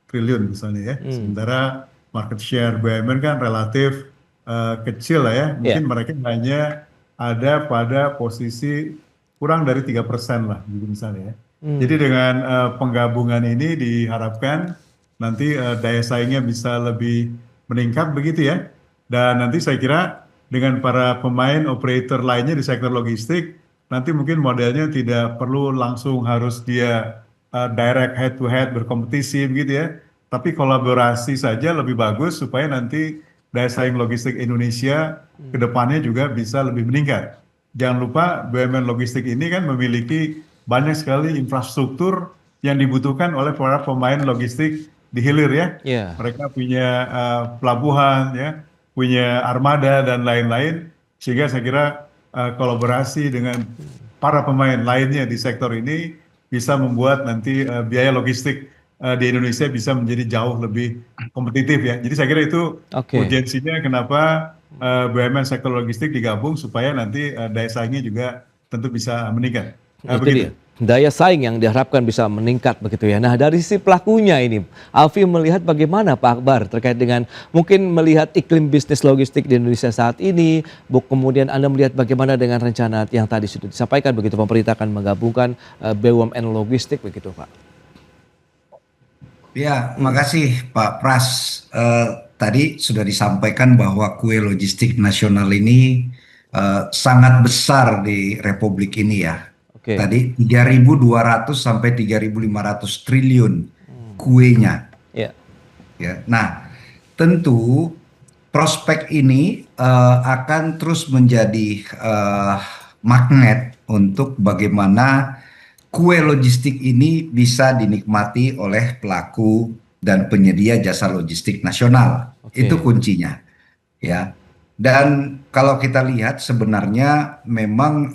triliun misalnya ya. Sementara market share BUMN kan relatif kecil lah ya. Mungkin mereka hanya ada pada posisi kurang dari 3% lah gitu misalnya ya. Jadi dengan penggabungan ini diharapkan nanti daya saingnya bisa lebih meningkat begitu ya. Dan nanti saya kira dengan para pemain operator lainnya di sektor logistik, nanti mungkin modelnya tidak perlu langsung harus dia direct head to head berkompetisi begitu ya. Tapi kolaborasi saja lebih bagus supaya nanti daya saing logistik Indonesia ke depannya juga bisa lebih meningkat. Jangan lupa BUMN logistik ini kan memiliki banyak sekali infrastruktur yang dibutuhkan oleh para pemain logistik di hilir ya. Mereka punya pelabuhan ya, punya armada dan lain-lain. Sehingga saya kira kolaborasi dengan para pemain lainnya di sektor ini bisa membuat nanti biaya logistik di Indonesia bisa menjadi jauh lebih kompetitif ya. Jadi saya kira itu urgensinya kenapa BUMN sektor logistik digabung supaya nanti daya saingnya juga tentu bisa meningkat. Itu dia. Daya saing yang diharapkan bisa meningkat begitu ya. Nah, dari sisi pelakunya ini, Alfie melihat bagaimana Pak Akbar terkait dengan mungkin melihat iklim bisnis logistik di Indonesia saat ini, kemudian Anda melihat bagaimana dengan rencana yang tadi sudah disampaikan begitu pemerintah akan menggabungkan BUMN logistik begitu Pak. Ya, makasih Pak Pras. Tadi sudah disampaikan bahwa kue logistik nasional ini sangat besar di Republik ini ya. Tadi 3.200 sampai 3.500 triliun kuenya. Ya. Nah, tentu prospek ini akan terus menjadi magnet untuk bagaimana kue logistik ini bisa dinikmati oleh pelaku dan penyedia jasa logistik nasional. Itu kuncinya. Ya. Dan kalau kita lihat sebenarnya memang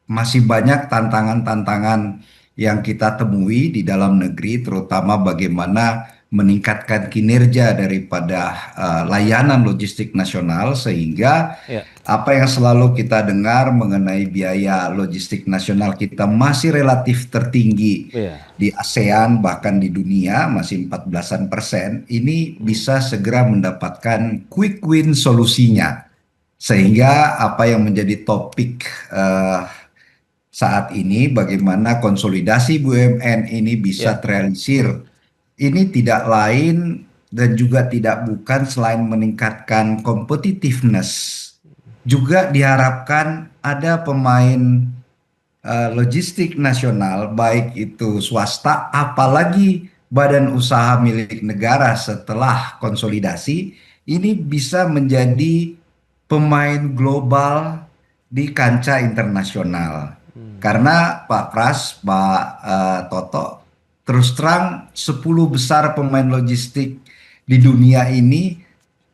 masih banyak tantangan-tantangan yang kita temui di dalam negeri, terutama bagaimana meningkatkan kinerja daripada layanan logistik nasional, sehingga apa yang selalu kita dengar mengenai biaya logistik nasional kita masih relatif tertinggi di ASEAN, bahkan di dunia masih 14%, ini bisa segera mendapatkan quick win solusinya, sehingga apa yang menjadi topik saat ini, bagaimana konsolidasi BUMN ini bisa terrealisir. Ini tidak lain dan juga tidak bukan selain meningkatkan competitiveness, juga diharapkan ada pemain logistik nasional, baik itu swasta, apalagi badan usaha milik negara setelah konsolidasi, ini bisa menjadi pemain global di kancah internasional. Karena Pak Pras, Pak Toto, terus terang 10 besar pemain logistik di dunia ini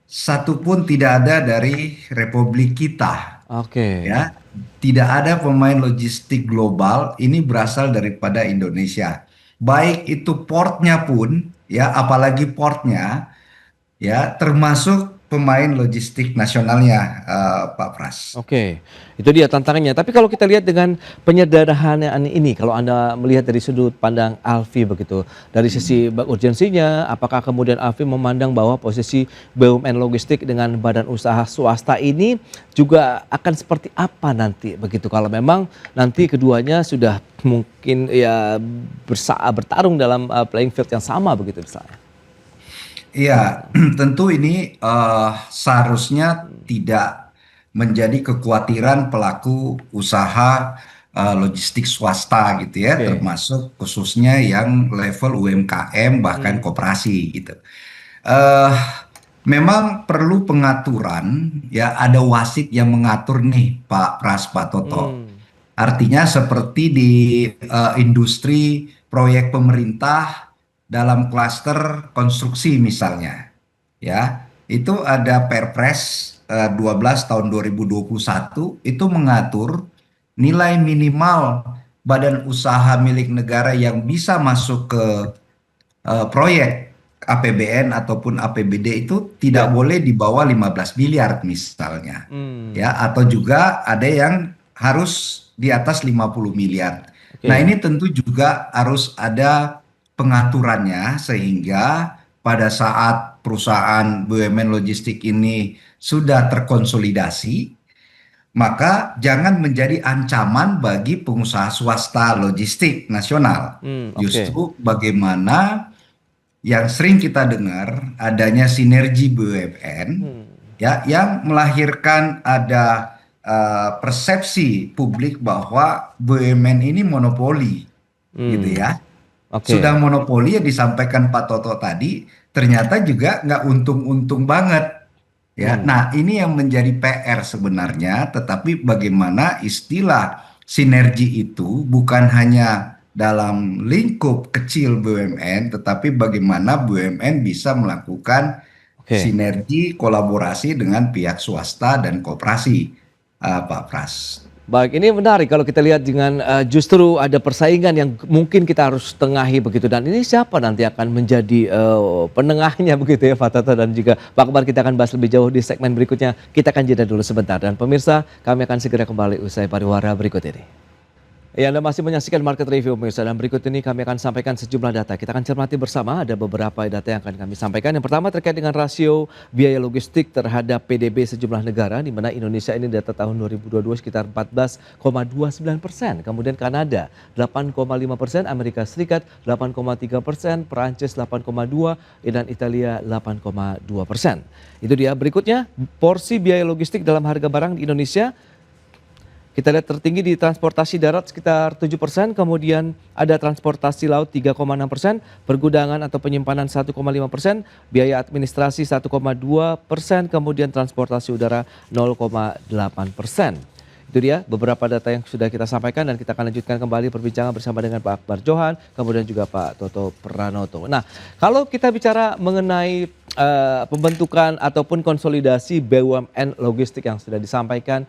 satu pun tidak ada dari Republik kita. Ya, tidak ada pemain logistik global ini berasal daripada Indonesia. Baik itu portnya pun, ya, apalagi portnya, ya, termasuk pemain logistik nasionalnya, Pak Pras. Itu dia tantangannya. Tapi kalau kita lihat dengan penyederhanaan ini, kalau Anda melihat dari sudut pandang Alfie begitu, dari sisi urgensinya, apakah kemudian Alfie memandang bahwa posisi BUMN logistik dengan badan usaha swasta ini juga akan seperti apa nanti begitu? Kalau memang nanti keduanya sudah mungkin ya bertarung dalam playing field yang sama begitu misalnya. Iya, tentu ini seharusnya tidak menjadi kekhawatiran pelaku usaha logistik swasta gitu ya, Oke. termasuk khususnya yang level UMKM bahkan Hmm. koperasi gitu. Eh, Memang perlu pengaturan ya, ada wasit yang mengatur nih Pak Pras, Pak Toto. Hmm. Artinya seperti di industri proyek pemerintah dalam klaster konstruksi misalnya, ya itu ada Perpres 12 tahun 2021 itu mengatur nilai minimal badan usaha milik negara yang bisa masuk ke proyek APBN ataupun APBD itu tidak Ya. boleh di bawah 15 miliar misalnya. Hmm. Ya, atau juga ada yang harus di atas 50 miliar. Nah, Oke. ini tentu juga harus ada pengaturannya sehingga pada saat perusahaan BUMN logistik ini sudah terkonsolidasi, maka jangan menjadi ancaman bagi pengusaha swasta logistik nasional. Oke. Justru bagaimana yang sering kita dengar adanya sinergi BUMN Hmm. ya yang melahirkan ada persepsi publik bahwa BUMN ini monopoli gitu Hmm. ya. Oke. Sudah monopoli yang disampaikan Pak Toto tadi ternyata juga nggak untung-untung banget ya. Hmm. Nah, ini yang menjadi PR sebenarnya, tetapi bagaimana istilah sinergi itu bukan hanya dalam lingkup kecil BUMN, tetapi bagaimana BUMN bisa melakukan Oke. sinergi kolaborasi dengan pihak swasta dan koperasi, Pak Pras. Baik, ini menarik kalau kita lihat dengan justru ada persaingan yang mungkin kita harus tengahi begitu, dan ini siapa nanti akan menjadi penengahnya begitu ya Pak Toto dan juga Pak Akbar. Kita akan bahas lebih jauh di segmen berikutnya. Kita akan jeda dulu sebentar, dan pemirsa kami akan segera kembali usai pariwara berikut ini. Ya, Anda masih menyaksikan Market Review pemirsa, dan berikut ini kami akan sampaikan sejumlah data. Kita akan cermati bersama, ada beberapa data yang akan kami sampaikan. Yang pertama terkait dengan rasio biaya logistik terhadap PDB sejumlah negara, di mana Indonesia ini data tahun 2022 sekitar 14,29%. Kemudian Kanada 8,5%, Amerika Serikat 8,3%, Perancis 8,2%, dan Italia 8,2%. Itu dia. Berikutnya, porsi biaya logistik dalam harga barang di Indonesia. Kita lihat tertinggi di transportasi darat sekitar 7%, kemudian ada transportasi laut 3,6%, pergudangan atau penyimpanan 1,5%, biaya administrasi 1,2%, kemudian transportasi udara 0,8%. Itu dia beberapa data yang sudah kita sampaikan, dan kita akan lanjutkan kembali perbincangan bersama dengan Pak Akbar Johan, kemudian juga Pak Toto Pranoto. Nah, kalau kita bicara mengenai pembentukan ataupun konsolidasi BUMN logistik yang sudah disampaikan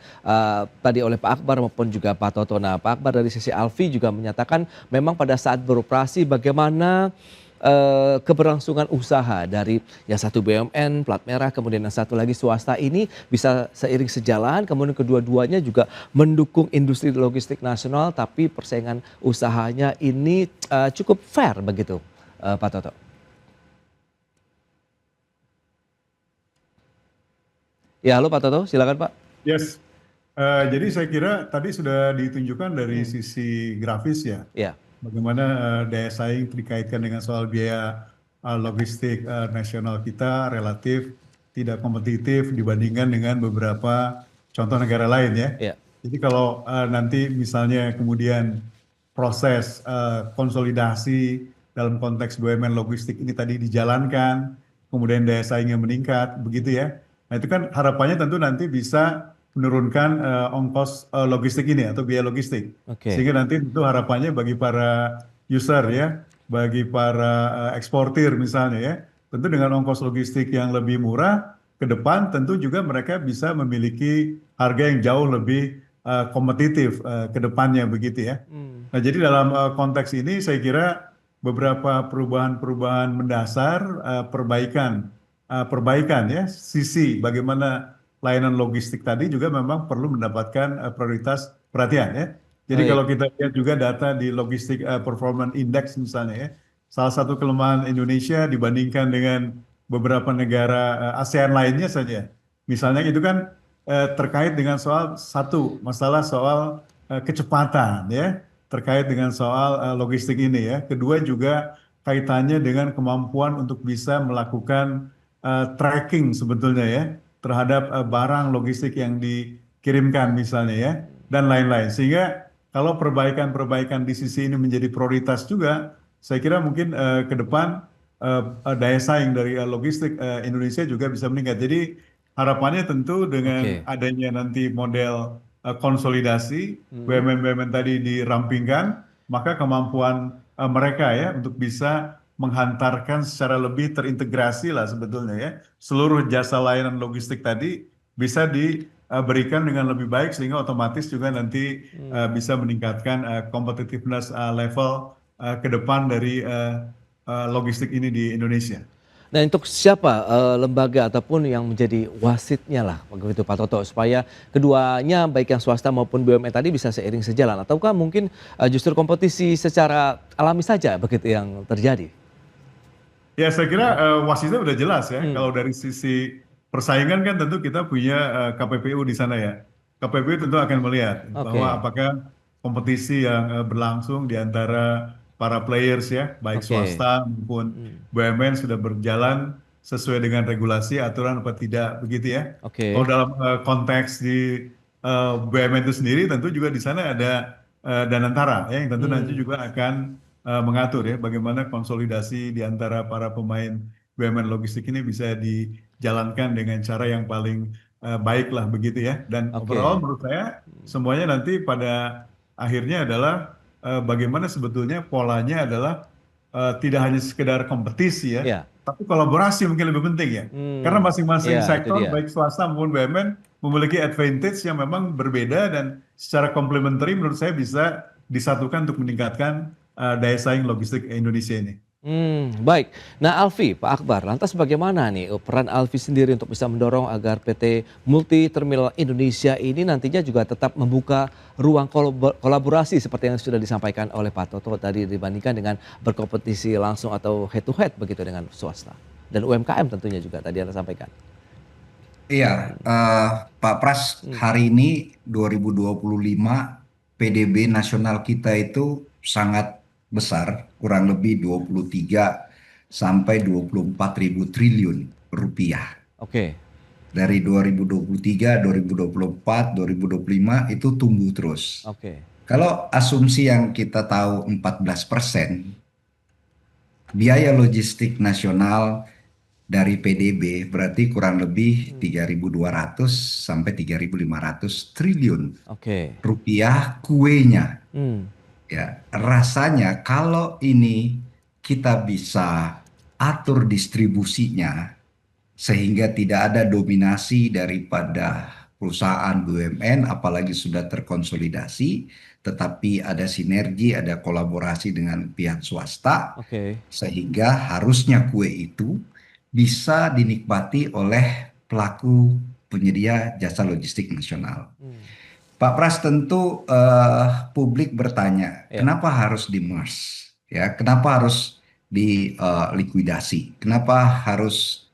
tadi oleh Pak Akbar maupun juga Pak Toto. Nah, Pak Akbar dari sisi Alfi juga menyatakan memang pada saat beroperasi bagaimana keberlangsungan usaha dari yang satu BUMN plat merah, kemudian yang satu lagi swasta ini bisa seiring sejalan, kemudian kedua-duanya juga mendukung industri logistik nasional, tapi persaingan usahanya ini cukup fair begitu, Pak Toto. Ya, halo Pak Toto, silakan Pak. Yes. Jadi saya kira tadi sudah ditunjukkan dari sisi grafis ya, Ya. bagaimana daya saing dikaitkan dengan soal biaya logistik nasional kita relatif tidak kompetitif dibandingkan dengan beberapa contoh negara lain ya. Ya. Jadi kalau nanti misalnya kemudian proses konsolidasi dalam konteks BUMN logistik ini tadi dijalankan, kemudian daya saingnya meningkat, begitu ya. Nah, itu kan harapannya tentu nanti bisa menurunkan ongkos logistik ini atau biaya logistik. Oke. Sehingga nanti tentu harapannya bagi para user ya, bagi para eksportir misalnya ya, tentu dengan ongkos logistik yang lebih murah, ke depan tentu juga mereka bisa memiliki harga yang jauh lebih kompetitif ke depannya begitu ya. Nah, jadi dalam konteks ini saya kira beberapa perubahan-perubahan mendasar, perbaikan ya, sisi bagaimana layanan logistik tadi juga memang perlu mendapatkan prioritas perhatian ya. Jadi Baik. kalau kita lihat juga data di Logistic Performance Index misalnya ya, salah satu kelemahan Indonesia dibandingkan dengan beberapa negara ASEAN lainnya saja. Misalnya itu kan terkait dengan masalah soal kecepatan ya, terkait dengan soal logistik ini ya. Kedua juga kaitannya dengan kemampuan untuk bisa melakukan tracking sebetulnya ya terhadap barang logistik yang dikirimkan misalnya ya dan lain-lain. Sehingga kalau perbaikan-perbaikan di sisi ini menjadi prioritas juga, saya kira mungkin ke depan daya saing dari logistik Indonesia juga bisa meningkat. Jadi harapannya tentu dengan Oke. adanya nanti model konsolidasi, BUMN-BUMN tadi dirampingkan, maka kemampuan mereka ya untuk bisa menghantarkan secara lebih terintegrasi lah sebetulnya ya seluruh jasa layanan logistik tadi bisa diberikan dengan lebih baik sehingga otomatis juga nanti bisa meningkatkan competitiveness level ke depan dari logistik ini di Indonesia. Nah, untuk siapa lembaga ataupun yang menjadi wasitnya lah begitu Pak Toto supaya keduanya baik yang swasta maupun BUMN tadi bisa seiring sejalan ataukah mungkin justru kompetisi secara alami saja begitu yang terjadi? Ya, saya kira wasitnya udah jelas ya. Kalau dari sisi persaingan kan tentu kita punya KPPU di sana ya. KPPU tentu akan melihat bahwa Oke. apakah kompetisi yang berlangsung di antara para players ya, baik Oke. swasta maupun BUMN sudah berjalan sesuai dengan regulasi, aturan apa tidak, begitu ya. Kalau Oke. dalam konteks di BUMN itu sendiri, tentu juga di sana ada Danantara ya, yang tentu nanti juga akan mengatur ya bagaimana konsolidasi di antara para pemain BUMN logistik ini bisa dijalankan dengan cara yang paling baik lah begitu ya. Dan overall Oke. menurut saya semuanya nanti pada akhirnya adalah bagaimana sebetulnya polanya adalah tidak hanya sekedar kompetisi ya, Ya. tapi kolaborasi mungkin lebih penting ya. Karena masing-masing Ya, itu sektor dia. baik swasta maupun BUMN memiliki advantage yang memang berbeda dan secara complementary menurut saya bisa disatukan untuk meningkatkan daya saing logistik Indonesia ini. Baik. Nah, Alfie, Pak Akbar, lantas bagaimana nih peran Alfie sendiri untuk bisa mendorong agar PT Multi Terminal Indonesia ini nantinya juga tetap membuka ruang kolaborasi seperti yang sudah disampaikan oleh Pak Toto tadi dibandingkan dengan berkompetisi langsung atau head to head begitu dengan swasta dan UMKM tentunya juga tadi Anda sampaikan. Iya, Pak Pras, hari ini 2025 PDB nasional kita itu sangat besar, kurang lebih 23 sampai 24 ribu triliun rupiah. Oke. Dari 2023, 2024, 2025 itu tumbuh terus. Oke. Kalau asumsi yang kita tahu 14%, biaya logistik nasional dari PDB berarti kurang lebih 3.200 sampai 3.500 triliun Oke. rupiah kuenya. Hmm. Ya, rasanya kalau ini kita bisa atur distribusinya sehingga tidak ada dominasi daripada perusahaan BUMN apalagi sudah terkonsolidasi, tetapi ada sinergi, ada kolaborasi dengan pihak swasta, Oke. sehingga harusnya kue itu bisa dinikmati oleh pelaku penyedia jasa logistik nasional. Pak Pras, tentu publik bertanya, Ya. kenapa harus di-merge? Ya, kenapa harus dilikuidasi? Kenapa harus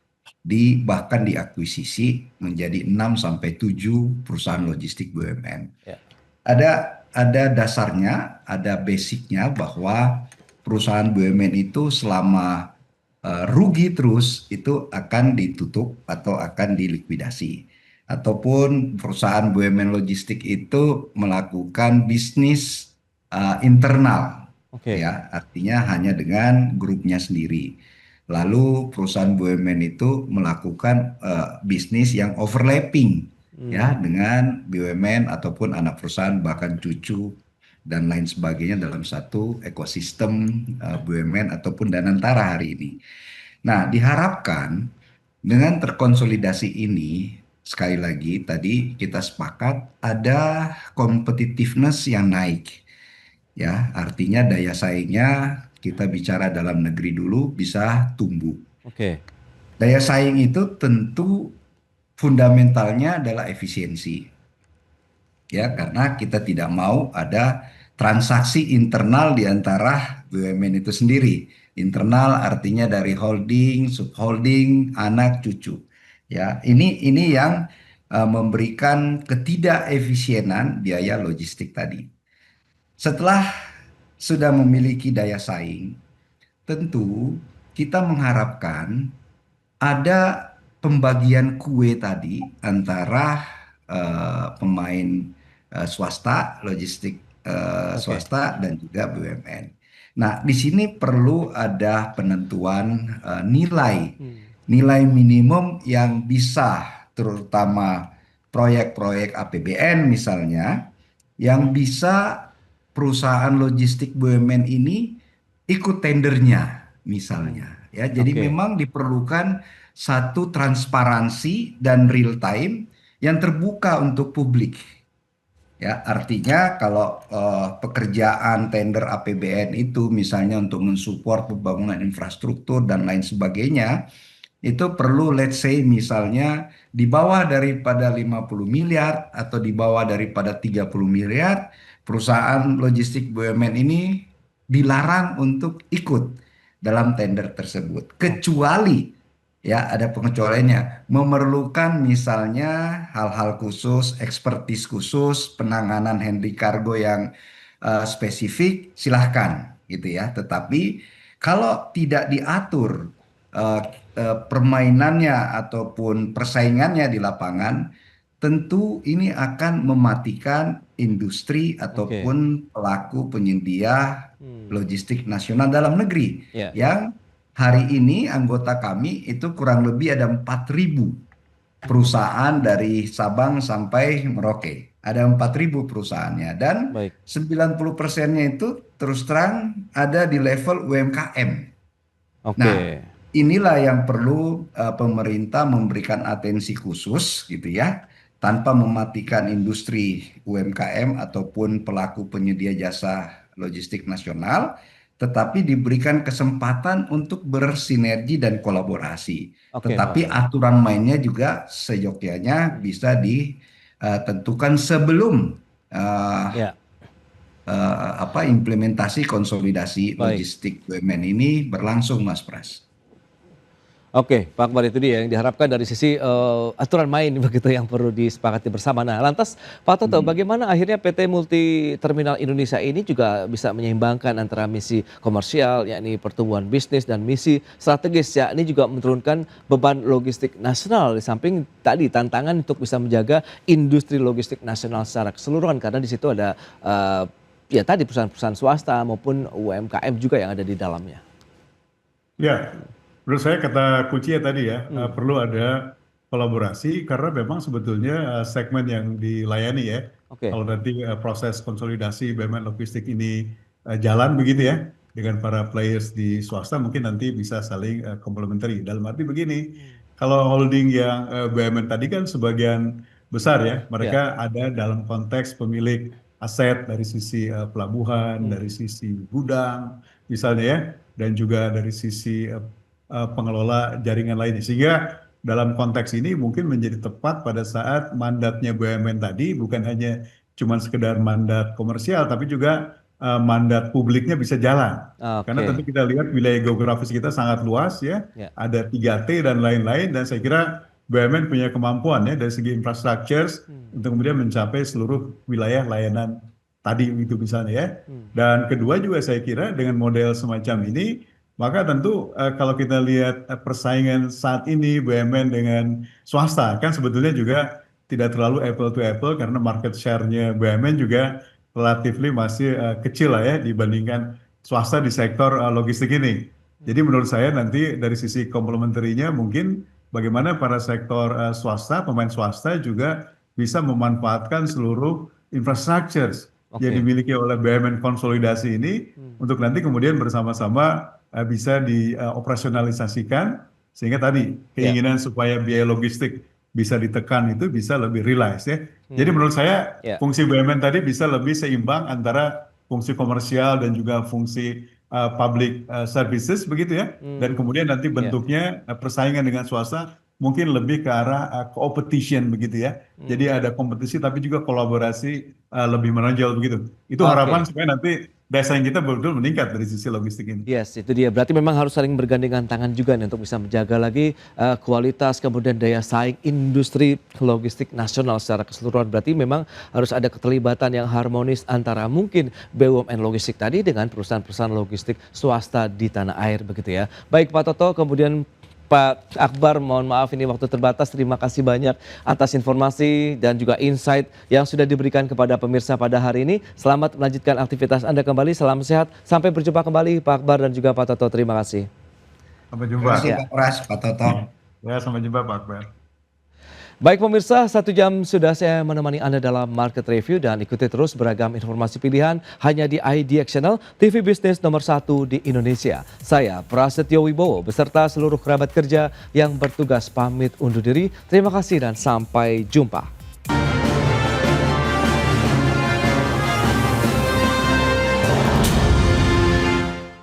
bahkan diakuisisi menjadi 6 sampai 7 perusahaan logistik BUMN? Ya. Ada dasarnya, ada basicnya bahwa perusahaan BUMN itu selama rugi terus itu akan ditutup atau akan dilikuidasi. Ataupun perusahaan BUMN logistik itu melakukan bisnis internal, Oke. ya, artinya hanya dengan grupnya sendiri. Lalu perusahaan BUMN itu melakukan bisnis yang overlapping, ya, dengan BUMN ataupun anak perusahaan bahkan cucu dan lain sebagainya dalam satu ekosistem BUMN ataupun Danantara hari ini. Nah, diharapkan dengan terkonsolidasi ini, sekali lagi tadi kita sepakat ada competitiveness yang naik. Ya, artinya daya saingnya kita bicara dalam negeri dulu bisa tumbuh. Oke. Daya saing itu tentu fundamentalnya adalah efisiensi. Ya, karena kita tidak mau ada transaksi internal di antara BUMN itu sendiri. Internal artinya dari holding, subholding, anak, cucu. Ya, ini yang memberikan ketidakefisienan biaya logistik tadi. Setelah sudah memiliki daya saing, tentu kita mengharapkan ada pembagian kue tadi antara pemain swasta, logistik swasta dan juga BUMN. Nah, di sini perlu ada penentuan nilai minimum yang bisa, terutama proyek-proyek APBN misalnya, yang bisa perusahaan logistik BUMN ini ikut tendernya misalnya. Ya, jadi memang diperlukan satu transparansi dan real time yang terbuka untuk publik. Ya, artinya kalau pekerjaan tender APBN itu misalnya untuk mensupport pembangunan infrastruktur dan lain sebagainya, itu perlu let's say misalnya di bawah daripada 50 miliar atau di bawah daripada 30 miliar, perusahaan logistik BUMN ini dilarang untuk ikut dalam tender tersebut. Kecuali, ya ada pengecualiannya, memerlukan misalnya hal-hal khusus, expertise khusus, penanganan handling kargo yang spesifik, silahkan gitu ya. Tetapi kalau tidak diatur permainannya ataupun persaingannya di lapangan, tentu ini akan mematikan industri ataupun pelaku penyedia logistik nasional dalam negeri yang hari ini anggota kami itu kurang lebih ada 4.000 perusahaan dari Sabang sampai Merauke. Ada 4.000 perusahaannya dan 90%-nya itu terus terang ada di level UMKM. Nah, inilah yang perlu pemerintah memberikan atensi khusus gitu ya, tanpa mematikan industri UMKM ataupun pelaku penyedia jasa logistik nasional, tetapi diberikan kesempatan untuk bersinergi dan kolaborasi. Tetapi aturan mainnya juga seyogyanya bisa ditentukan sebelum implementasi konsolidasi logistik BUMN ini berlangsung, Mas Pras. Oke, Pak Akbar, itu dia yang diharapkan dari sisi aturan main begitu yang perlu disepakati bersama. Nah, lantas Pak Toto, bagaimana akhirnya PT Multi Terminal Indonesia ini juga bisa menyeimbangkan antara misi komersial, yakni pertumbuhan bisnis, dan misi strategis, yakni juga menurunkan beban logistik nasional, di samping tadi tantangan untuk bisa menjaga industri logistik nasional secara keseluruhan, karena di situ ada ya tadi perusahaan-perusahaan swasta maupun UMKM juga yang ada di dalamnya. Ya. Menurut saya kata kuncinya tadi ya, perlu ada kolaborasi karena memang sebetulnya segmen yang dilayani ya. Kalau nanti proses konsolidasi BUMN logistik ini jalan begitu ya, dengan para players di swasta mungkin nanti bisa saling complementary. Dalam arti begini, kalau holding yang BUMN tadi kan sebagian besar ya, mereka ada dalam konteks pemilik aset dari sisi pelabuhan, dari sisi gudang misalnya ya, dan juga dari sisi pengelola jaringan lainnya. Sehingga dalam konteks ini mungkin menjadi tepat pada saat mandatnya BUMN tadi bukan hanya cuma sekedar mandat komersial, tapi juga mandat publiknya bisa jalan. Karena tentu kita lihat wilayah geografis kita sangat luas ya, ada 3T dan lain-lain, dan saya kira BUMN punya kemampuan ya dari segi infrastructure untuk kemudian mencapai seluruh wilayah layanan tadi itu misalnya ya. Dan kedua juga saya kira dengan model semacam ini, maka tentu kalau kita lihat persaingan saat ini BUMN dengan swasta kan sebetulnya juga tidak terlalu apple to apple karena market share-nya BUMN juga relatifly masih kecil lah ya dibandingkan swasta di sektor logistik ini. Jadi menurut saya nanti dari sisi komplementerinya mungkin bagaimana para sektor swasta, pemain swasta juga bisa memanfaatkan seluruh infrastructure yang dimiliki oleh BUMN konsolidasi ini untuk nanti kemudian bersama-sama bisa dioperasionalisasikan sehingga tadi keinginan supaya biaya logistik bisa ditekan itu bisa lebih realize ya. Jadi menurut saya fungsi BUMN tadi bisa lebih seimbang antara fungsi komersial dan juga fungsi public services begitu ya. Dan kemudian nanti bentuknya persaingan dengan swasta mungkin lebih ke arah competition begitu ya. Jadi ada kompetisi tapi juga kolaborasi lebih menonjol begitu. Itu harapan supaya nanti daya saing kita betul-betul meningkat dari sisi logistik ini. Yes, itu dia. Berarti memang harus saling bergandengan tangan juga nih untuk bisa menjaga lagi kualitas kemudian daya saing industri logistik nasional secara keseluruhan. Berarti memang harus ada keterlibatan yang harmonis antara mungkin BUMN logistik tadi dengan perusahaan-perusahaan logistik swasta di tanah air begitu ya. Baik Pak Toto, kemudian Pak Akbar, mohon maaf ini waktu terbatas. Terima kasih banyak atas informasi dan juga insight yang sudah diberikan kepada pemirsa pada hari ini. Selamat melanjutkan aktivitas Anda kembali. Salam sehat. Sampai berjumpa kembali Pak Akbar dan juga Pak Toto. Terima kasih. Sampai Terima jumpa. kasih Pak Pras, Pak Toto. Ya, sampai jumpa Pak Akbar. Baik pemirsa, 1 jam sudah saya menemani Anda dalam Market Review dan ikuti terus beragam informasi pilihan hanya di IDX Channel, TV bisnis nomor 1 di Indonesia. Saya Prasetyo Wibowo beserta seluruh kerabat kerja yang bertugas pamit undur diri. Terima kasih dan sampai jumpa.